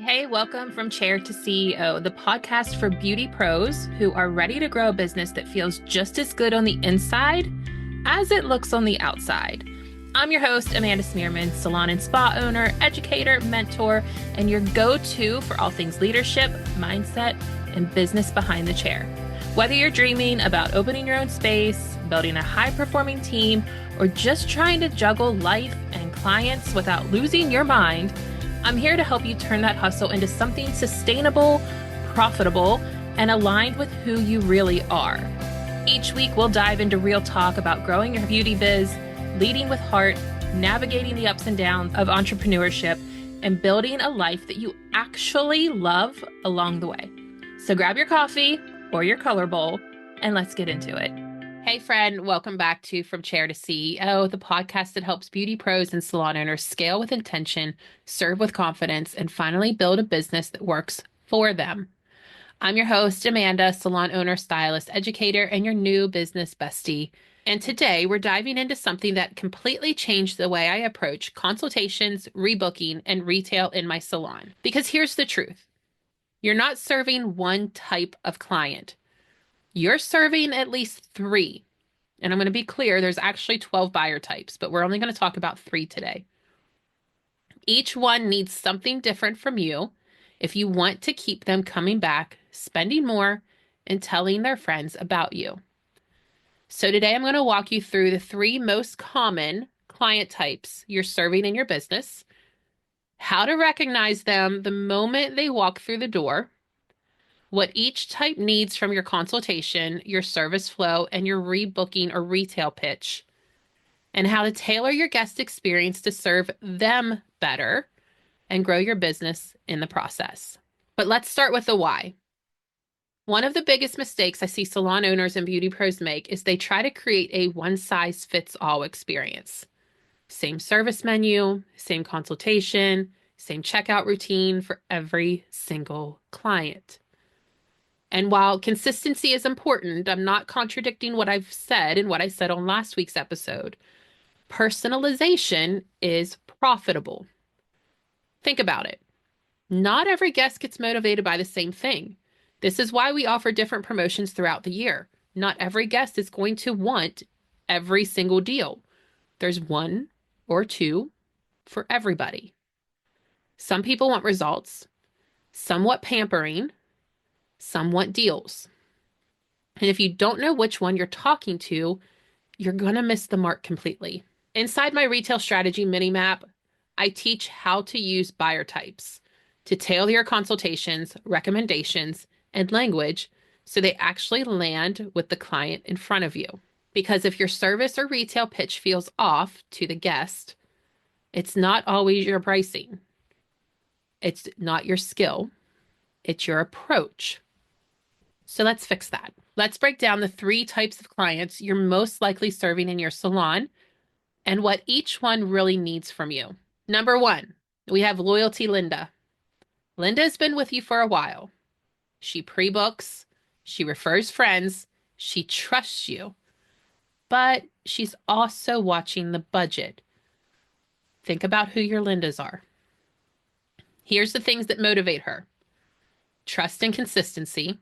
Hey, welcome from Chair to CEO, the podcast for beauty pros who are ready to grow a business that feels just as good on the inside as it looks on the outside. I'm your host, Amanda Smearman, salon and spa owner, educator, mentor, and your go-to for all things leadership, mindset, and business behind the chair. Whether you're dreaming about opening your own space, building a high-performing team, or just trying to juggle life and clients without losing your mind, I'm here to help you turn that hustle into something sustainable, profitable, and aligned with who you really are. Each week, we'll dive into real talk about growing your beauty biz, leading with heart, navigating the ups and downs of entrepreneurship, and building a life that you actually love along the way. So grab your coffee or your color bowl, and let's get into it. Hey friend, welcome back to From Chair to CEO, the podcast that helps beauty pros and salon owners scale with intention, serve with confidence, and finally build a business that works for them. I'm your host, Amanda, salon owner, stylist, educator, and your new business bestie. And today we're diving into something that completely changed the way I approach consultations, rebooking, and retail in my salon. Because here's the truth. You're not serving one type of client. You're serving at least 3. And I'm going to be clear, there's actually 12 buyer types, but we're only going to talk about 3 today. Each one needs something different from you if you want to keep them coming back, spending more, and telling their friends about you. So today I'm going to walk you through the 3 most common client types you're serving in your business, how to recognize them the moment they walk through the door, what each type needs from your consultation, your service flow, and your rebooking or retail pitch, and how to tailor your guest experience to serve them better and grow your business in the process. But let's start with the why. One of the biggest mistakes I see salon owners and beauty pros make is they try to create a one-size-fits-all experience. Same service menu, same consultation, same checkout routine for every single client. And while consistency is important, I'm not contradicting what I've said and what I said on last week's episode. Personalization is profitable. Think about it. Not every guest gets motivated by the same thing. This is why we offer different promotions throughout the year. Not every guest is going to want every single deal. There's 1 or 2 for everybody. Some people want results, some want pampering, some want deals. And if you don't know which one you're talking to, you're going to miss the mark completely. Inside my retail strategy mini map, I teach how to use buyer types to tailor your consultations, recommendations, and language so they actually land with the client in front of you. Because if your service or retail pitch feels off to the guest, it's not always your pricing. It's not your skill. It's your approach. So let's fix that. Let's break down the 3 types of clients you're most likely serving in your salon and what each one really needs from you. Number 1, we have Loyalty Linda. Linda's been with you for a while. She pre-books, she refers friends, she trusts you, but she's also watching the budget. Think about who your Lindas are. Here's the things that motivate her. Trust and consistency,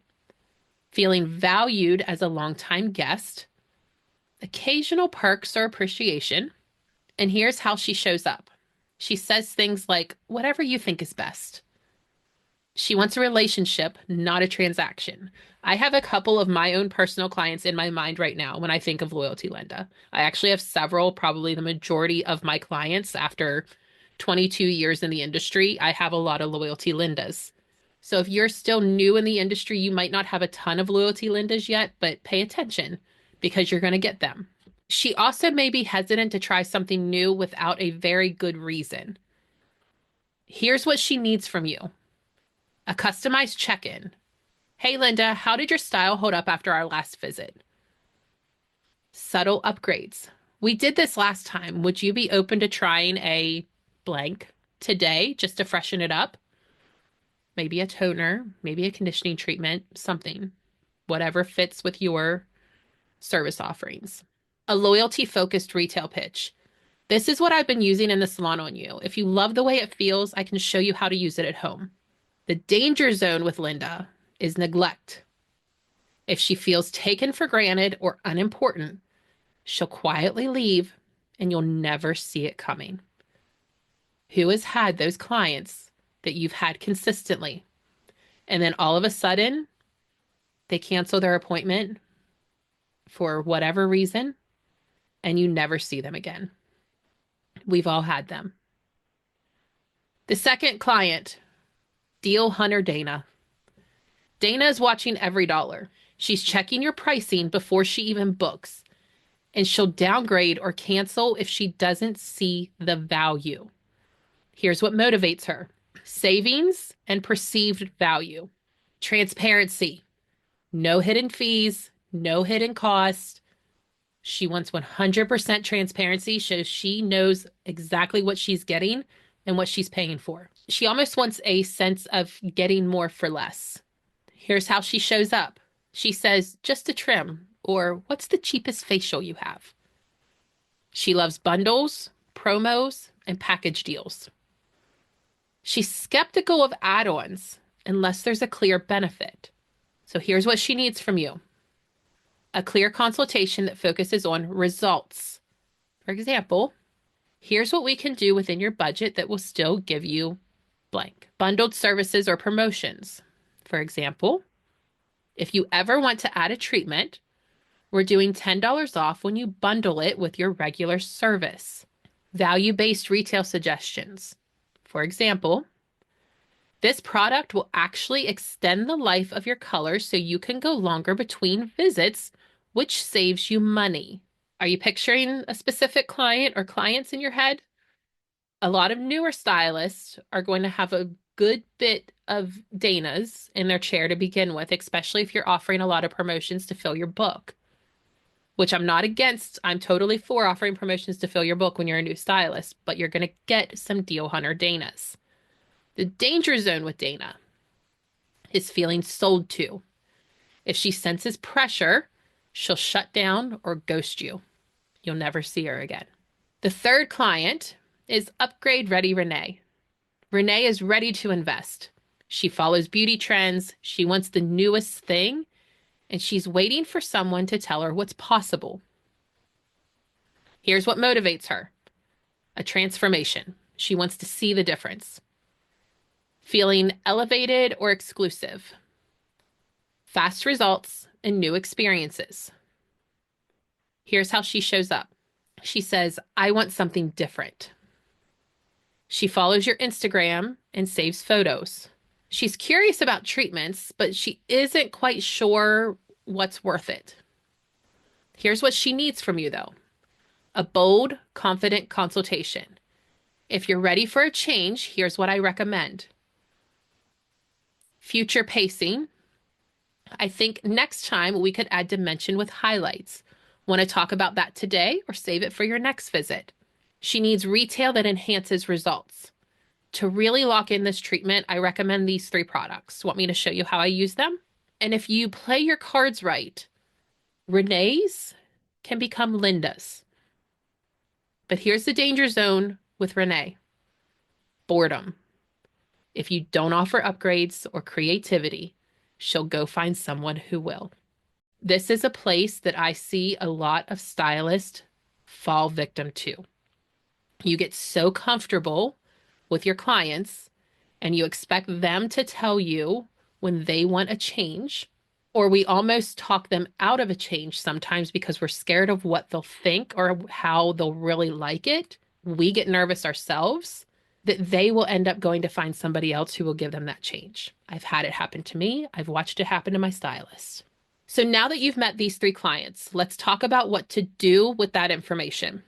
feeling valued as a longtime guest, occasional perks or appreciation, and here's how she shows up. She says things like, whatever you think is best. She wants a relationship, not a transaction. I have a couple of my own personal clients in my mind right now when I think of Loyalty Linda. I actually have several, probably the majority of my clients after 22 years in the industry. I have a lot of Loyalty Lindas. So if you're still new in the industry, you might not have a ton of Loyalty Lindas yet, but pay attention because you're going to get them. She also may be hesitant to try something new without a very good reason. Here's what she needs from you. A customized check-in. Hey, Linda, how did your style hold up after our last visit? Subtle upgrades. We did this last time. Would you be open to trying a blank today just to freshen it up? Maybe a toner, maybe a conditioning treatment, something, whatever fits with your service offerings. A loyalty-focused retail pitch. This is what I've been using in the salon on you. If you love the way it feels, I can show you how to use it at home. The danger zone with Linda is neglect. If she feels taken for granted or unimportant, she'll quietly leave and you'll never see it coming. Who has had those clients that you've had consistently, and then all of a sudden they cancel their appointment for whatever reason and you never see them again? We've all had them. The second client, Deal Hunter Dana. Dana is watching every dollar. She's checking your pricing before she even books, and she'll downgrade or cancel if she doesn't see the value. Here's what motivates her: savings and perceived value. Transparency. No hidden fees, no hidden cost. She wants 100% transparency so she knows exactly what she's getting and what she's paying for. She almost wants a sense of getting more for less. Here's how she shows up. She says, just a trim, or what's the cheapest facial you have? She loves bundles, promos, and package deals. She's skeptical of add-ons unless there's a clear benefit. So here's what she needs from you: a clear consultation that focuses on results. For example, here's what we can do within your budget that will still give you blank. Bundled services or promotions. For example, if you ever want to add a treatment, we're doing $10 off when you bundle it with your regular service. Value-based retail suggestions. For example, this product will actually extend the life of your colors so you can go longer between visits, which saves you money. Are you picturing a specific client or clients in your head? A lot of newer stylists are going to have a good bit of Danas in their chair to begin with, especially if you're offering a lot of promotions to fill your book, which I'm not against. I'm totally for offering promotions to fill your book when you're a new stylist, but you're going to get some Deal Hunter Danas. The danger zone with Dana is feeling sold to. If she senses pressure, she'll shut down or ghost you. You'll never see her again. The third client is Upgrade-Ready Renee. Renee is ready to invest. She follows beauty trends. She wants the newest thing, and she's waiting for someone to tell her what's possible. Here's what motivates her: a transformation. She wants to see the difference. Feeling elevated or exclusive. Fast results and new experiences. Here's how she shows up. She says, I want something different. She follows your Instagram and saves photos. She's curious about treatments, but she isn't quite sure what's worth it. Here's what she needs from you, though: a bold, confident consultation. If you're ready for a change, here's what I recommend. Future pacing. I think next time we could add dimension with highlights. Want to talk about that today or save it for your next visit? She needs retail that enhances results. To really lock in this treatment, I recommend these 3 products. Want me to show you how I use them? And if you play your cards right, Renee's can become Linda's. But here's the danger zone with Renee: boredom. If you don't offer upgrades or creativity, she'll go find someone who will. This is a place that I see a lot of stylists fall victim to. You get so comfortable with your clients and you expect them to tell you when they want a change, or we almost talk them out of a change sometimes because we're scared of what they'll think or how they'll really like it. We get nervous ourselves that they will end up going to find somebody else who will give them that change. I've had it happen to me. I've watched it happen to my stylist. So now that you've met these 3 clients, let's talk about what to do with that information.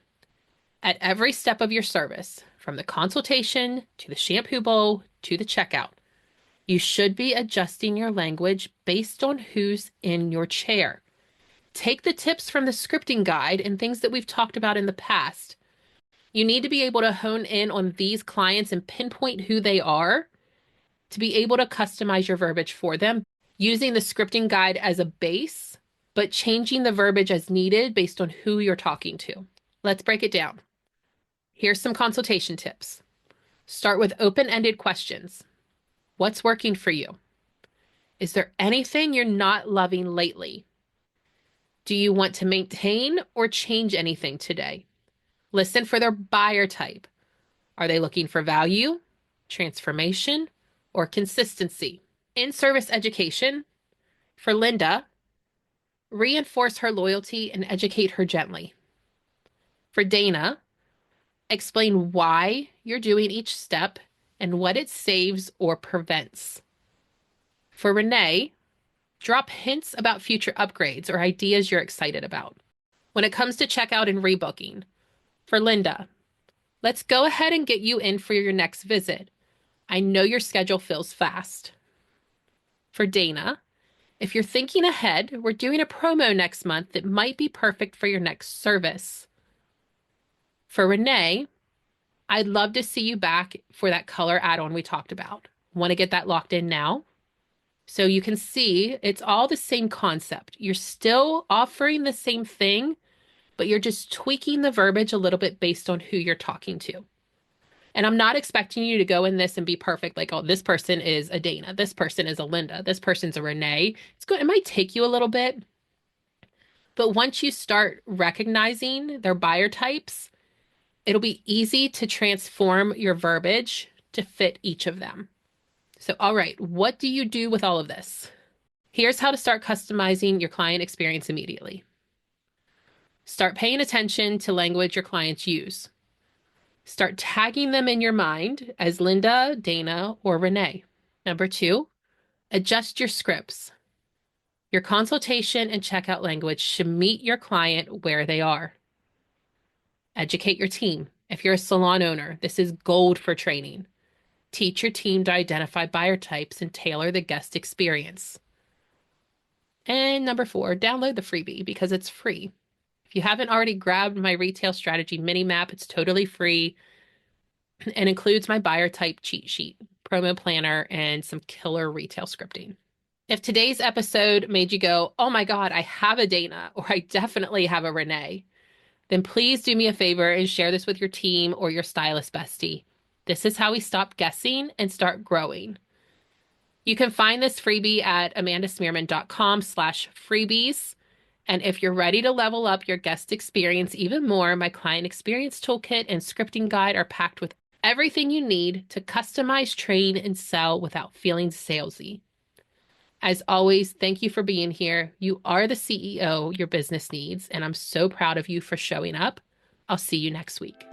At every step of your service, from the consultation to the shampoo bowl to the checkout, you should be adjusting your language based on who's in your chair. Take the tips from the scripting guide and things that we've talked about in the past. You need to be able to hone in on these clients and pinpoint who they are to be able to customize your verbiage for them, using the scripting guide as a base, but changing the verbiage as needed based on who you're talking to. Let's break it down. Here's some consultation tips. Start with open-ended questions. What's working for you? Is there anything you're not loving lately? Do you want to maintain or change anything today? Listen for their buyer type. Are they looking for value, transformation, or consistency? In-service education. For Linda, reinforce her loyalty and educate her gently. For Dana, explain why you're doing each step and what it saves or prevents. For Renee, drop hints about future upgrades or ideas you're excited about. When it comes to checkout and rebooking, for Linda, let's go ahead and get you in for your next visit. I know your schedule feels fast. For Dana, if you're thinking ahead, we're doing a promo next month that might be perfect for your next service. For Renee, I'd love to see you back for that color add-on we talked about. Want to get that locked in now? So you can see it's all the same concept. You're still offering the same thing, but you're just tweaking the verbiage a little bit based on who you're talking to. And I'm not expecting you to go in this and be perfect, like, oh, this person is a Dana, this person is a Linda, this person's a Renee. It's good. It might take you a little bit, but once you start recognizing their buyer types, it'll be easy to transform your verbiage to fit each of them. So, all right, what do you do with all of this? Here's how to start customizing your client experience immediately. Start paying attention to language your clients use. Start tagging them in your mind as Linda, Dana, or Renee. Number 2, adjust your scripts. Your consultation and checkout language should meet your client where they are. Educate your team. If you're a salon owner, this is gold for training. Teach your team to identify buyer types and tailor the guest experience. And number 4, download the freebie because it's free. If you haven't already grabbed my retail strategy mini map, it's totally free and includes my buyer type cheat sheet, promo planner, and some killer retail scripting. If today's episode made you go, oh my God, I have a Dana, or I definitely have a Renee, then please do me a favor and share this with your team or your stylist bestie. This is how we stop guessing and start growing. You can find this freebie at amandasmearman.com/freebies. And if you're ready to level up your guest experience even more, my client experience toolkit and scripting guide are packed with everything you need to customize, train, and sell without feeling salesy. As always, thank you for being here. You are the CEO your business needs, and I'm so proud of you for showing up. I'll see you next week.